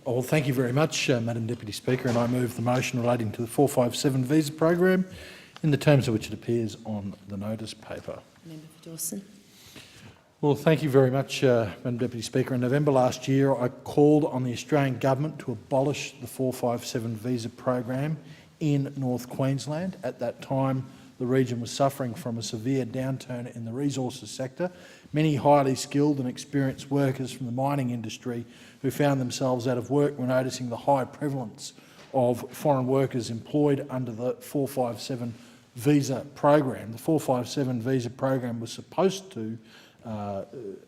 Well, thank you very much, Madam Deputy Speaker, and I move the motion relating to the 457 visa program in the terms of which it appears on the notice paper. Member for Dawson. Well, thank you very much, Madam Deputy Speaker. In November last year, I called on the Australian Government to abolish the 457 visa program in North Queensland. At that time, the region was suffering from a severe downturn in the resources sector. Many highly skilled and experienced workers from the mining industry who found themselves out of work were noticing the high prevalence of foreign workers employed under the 457 visa program. The 457 visa program was supposed to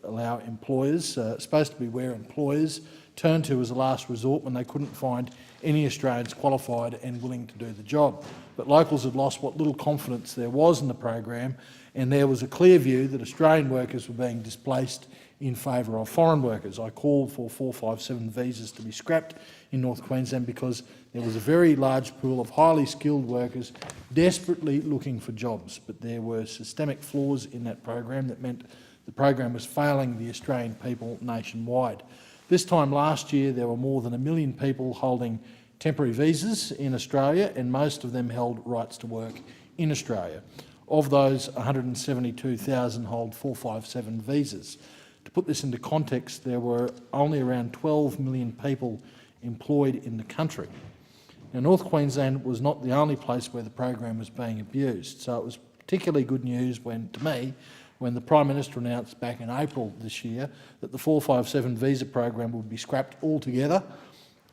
allow employers, supposed to be where employers turned to as a last resort when they couldn't find any Australians qualified and willing to do the job. But locals had lost what little confidence there was in the program, and there was a clear view that Australian workers were being displaced in favour of foreign workers. I called for 457 visas to be scrapped in North Queensland because there was a very large pool of highly skilled workers desperately looking for jobs, but there were systemic flaws in that program that meant the program was failing the Australian people nationwide. This time last year, there were more than 1 million people holding temporary visas in Australia, and most of them held rights to work in Australia. Of those, 172,000 hold 457 visas. To put this into context, there were only around 12 million people employed in the country. Now, North Queensland was not the only place where the program was being abused, so it was particularly good news to me, when the Prime Minister announced back in April this year that the 457 visa program would be scrapped altogether,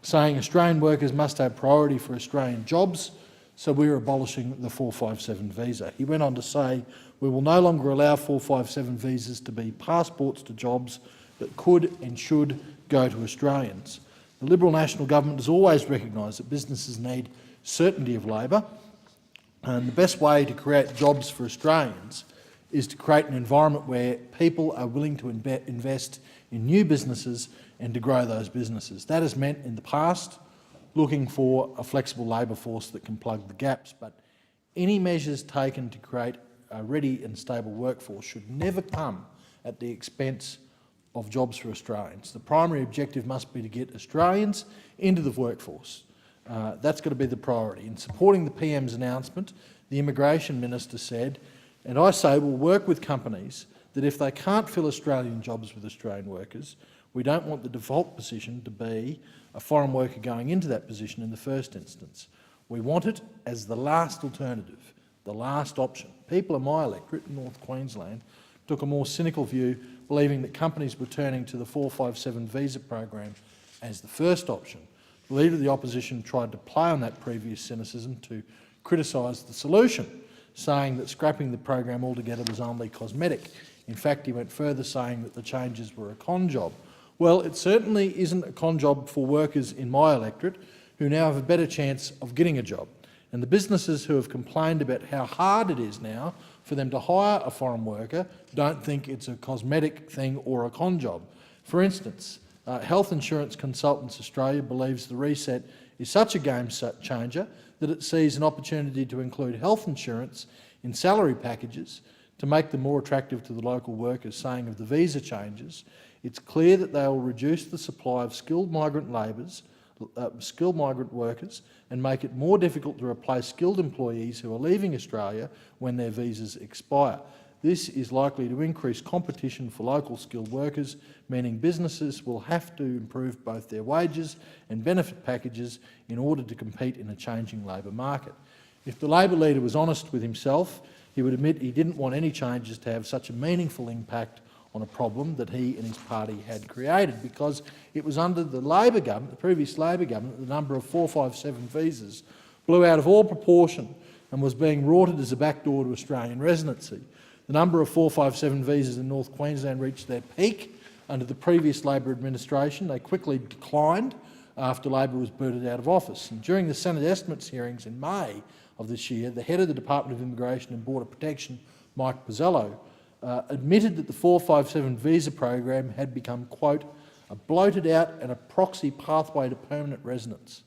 saying Australian workers must have priority for Australian jobs, so we're abolishing the 457 visa. He went on to say, we will no longer allow 457 visas to be passports to jobs that could and should go to Australians. The Liberal National Government has always recognised that businesses need certainty of labour, and the best way to create jobs for Australians is to create an environment where people are willing to invest in new businesses and to grow those businesses. That has meant in the past looking for a flexible labour force that can plug the gaps, but any measures taken to create a ready and stable workforce should never come at the expense of jobs for Australians. The primary objective must be to get Australians into the workforce. That's got to be the priority. In supporting the PM's announcement, the Immigration Minister said, and I say we'll work with companies that if they can't fill Australian jobs with Australian workers, we don't want the default position to be a foreign worker going into that position in the first instance. We want it as the last alternative, the last option. People in my electorate in North Queensland took a more cynical view, believing that companies were turning to the 457 visa program as the first option. The Leader of the Opposition tried to play on that previous cynicism to criticise the solution, saying that scrapping the program altogether was only cosmetic. In fact, he went further, saying that the changes were a con job. Well, it certainly isn't a con job for workers in my electorate who now have a better chance of getting a job. And the businesses who have complained about how hard it is now for them to hire a foreign worker don't think it's a cosmetic thing or a con job. For instance, Health Insurance Consultants Australia believes the reset is such a game changer that it sees an opportunity to include health insurance in salary packages to make them more attractive to the local workers, saying of the visa changes, it's clear that they will reduce the supply of skilled migrant workers and make it more difficult to replace skilled employees who are leaving Australia when their visas expire. This is likely to increase competition for local skilled workers, meaning businesses will have to improve both their wages and benefit packages in order to compete in a changing labour market. If the Labor leader was honest with himself, he would admit he didn't want any changes to have such a meaningful impact on a problem that he and his party had created, because it was under the Labor government, the previous Labor government, the number of 457 visas blew out of all proportion and was being rorted as a backdoor to Australian residency. The number of 457 visas in North Queensland reached their peak under the previous Labor administration. They quickly declined after Labor was booted out of office. And during the Senate estimates hearings in May of this year, the head of the Department of Immigration and Border Protection, Mike Pizzello, admitted that the 457 visa program had become, quote, a bloated out and a proxy pathway to permanent residence,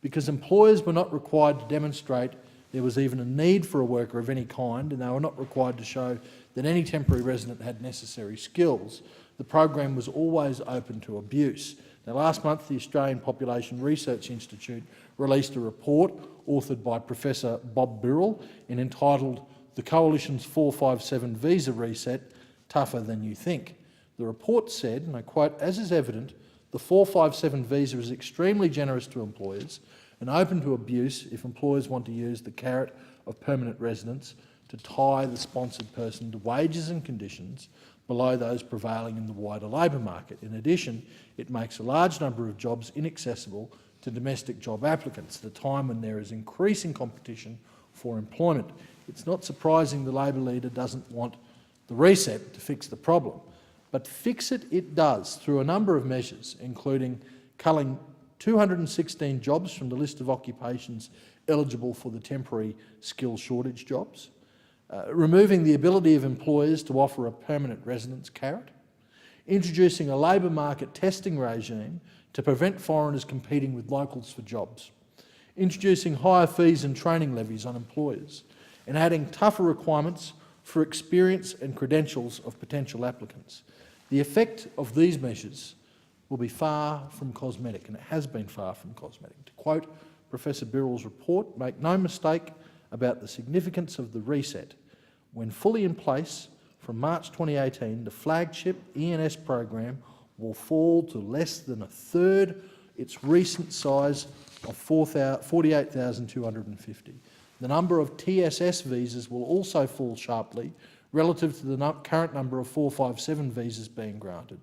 because employers were not required to demonstrate there was even a need for a worker of any kind, and they were not required to show that any temporary resident had necessary skills. The program was always open to abuse. Now, last month, the Australian Population Research Institute released a report authored by Professor Bob Birrell and entitled "The Coalition's 457 Visa Reset, Tougher Than You Think." The report said, and I quote, "As is evident, the 457 visa is extremely generous to employers and open to abuse if employers want to use the carrot of permanent residence to tie the sponsored person to wages and conditions below those prevailing in the wider labour market. In addition, it makes a large number of jobs inaccessible to domestic job applicants at a time when there is increasing competition for employment. It's not surprising the Labor leader doesn't want the reset to fix the problem, but fix it does through a number of measures, including culling 216 jobs from the list of occupations eligible for the temporary skill shortage jobs, removing the ability of employers to offer a permanent residence carrot, introducing a labour market testing regime to prevent foreigners competing with locals for jobs, introducing higher fees and training levies on employers, and adding tougher requirements for experience and credentials of potential applicants. The effect of these measures will be far from cosmetic, and it has been far from cosmetic. To quote Professor Birrell's report, "Make no mistake about the significance of the reset. When fully in place from March 2018, the flagship ENS program will fall to less than a third its recent size of 48,250. The number of TSS visas will also fall sharply relative to the current number of 457 visas being granted.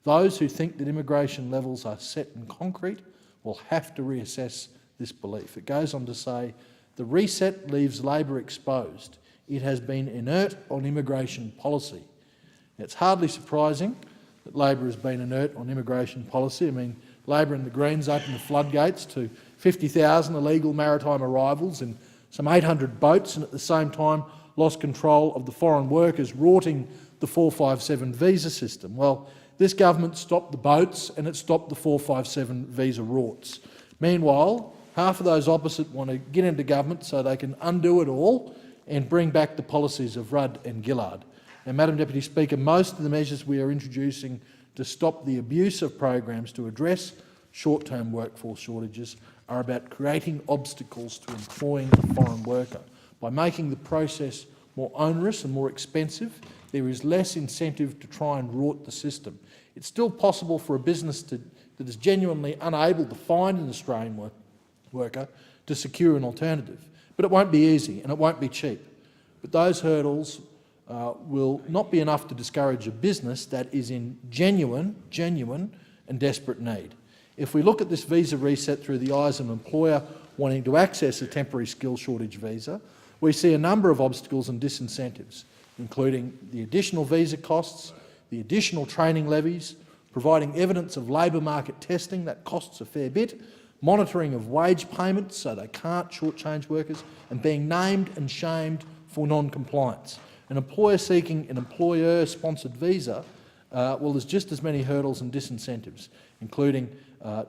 Those who think that immigration levels are set in concrete will have to reassess this belief." It goes on to say, "The reset leaves Labor exposed. It has been inert on immigration policy." It's hardly surprising that Labor has been inert on immigration policy. I mean, Labor and the Greens opened the floodgates to 50,000 illegal maritime arrivals in some 800 boats, and at the same time lost control of the foreign workers rorting the 457 visa system. Well, this government stopped the boats and it stopped the 457 visa rorts. Meanwhile, half of those opposite want to get into government so they can undo it all and bring back the policies of Rudd and Gillard. And, Madam Deputy Speaker, most of the measures we are introducing to stop the abuse of programs to address short-term workforce shortages are about creating obstacles to employing the foreign worker. By making the process more onerous and more expensive, there is less incentive to try and rort the system. It's still possible for a business that is genuinely unable to find an Australian worker to secure an alternative. But it won't be easy and it won't be cheap. But those hurdles will not be enough to discourage a business that is in genuine and desperate need. If we look at this visa reset through the eyes of an employer wanting to access a temporary skill shortage visa, we see a number of obstacles and disincentives, including the additional visa costs, the additional training levies, providing evidence of labour market testing, that costs a fair bit, monitoring of wage payments so they can't shortchange workers, and being named and shamed for non-compliance. An employer seeking an employer-sponsored visa, well, there's just as many hurdles and disincentives, including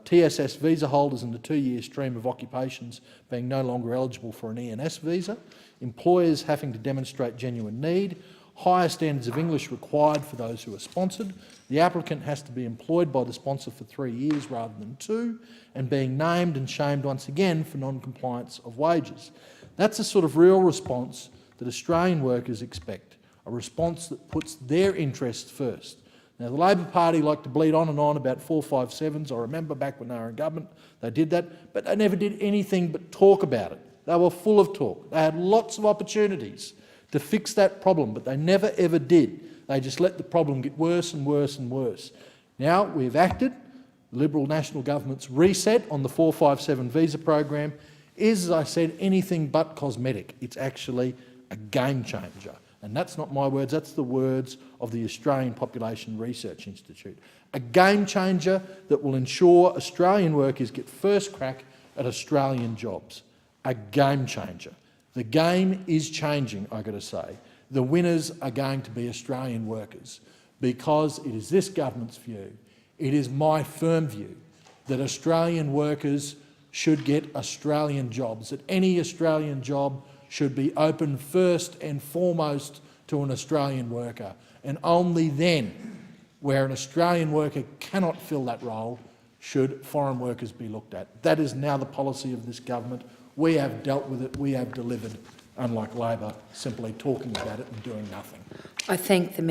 TSS visa holders in the 2-year stream of occupations being no longer eligible for an ENS visa, employers having to demonstrate genuine need, higher standards of English required for those who are sponsored, the applicant has to be employed by the sponsor for 3 years rather than 2, and being named and shamed once again for non-compliance of wages. That's the sort of real response that Australian workers expect, a response that puts their interests first. Now, the Labor Party like to bleat on and on about 457s. I remember back when they were in government, they did that, but they never did anything but talk about it. They were full of talk. They had lots of opportunities to fix that problem, but they never ever did. They just let the problem get worse and worse and worse. Now we've acted. The Liberal National Government's reset on the 457 visa program is, as I said, anything but cosmetic. It's actually a game changer. And that's not my words, that's the words of the Australian Population Research Institute. A game changer that will ensure Australian workers get first crack at Australian jobs. A game changer. The game is changing, I've got to say. The winners are going to be Australian workers, because it is this government's view, it is my firm view, that Australian workers should get Australian jobs, that any Australian job should be open first and foremost to an Australian worker, and only then, where an Australian worker cannot fill that role, should foreign workers be looked at. That is now the policy of this government. We have dealt with it, we have delivered, unlike Labor simply talking about it and doing nothing. I thank the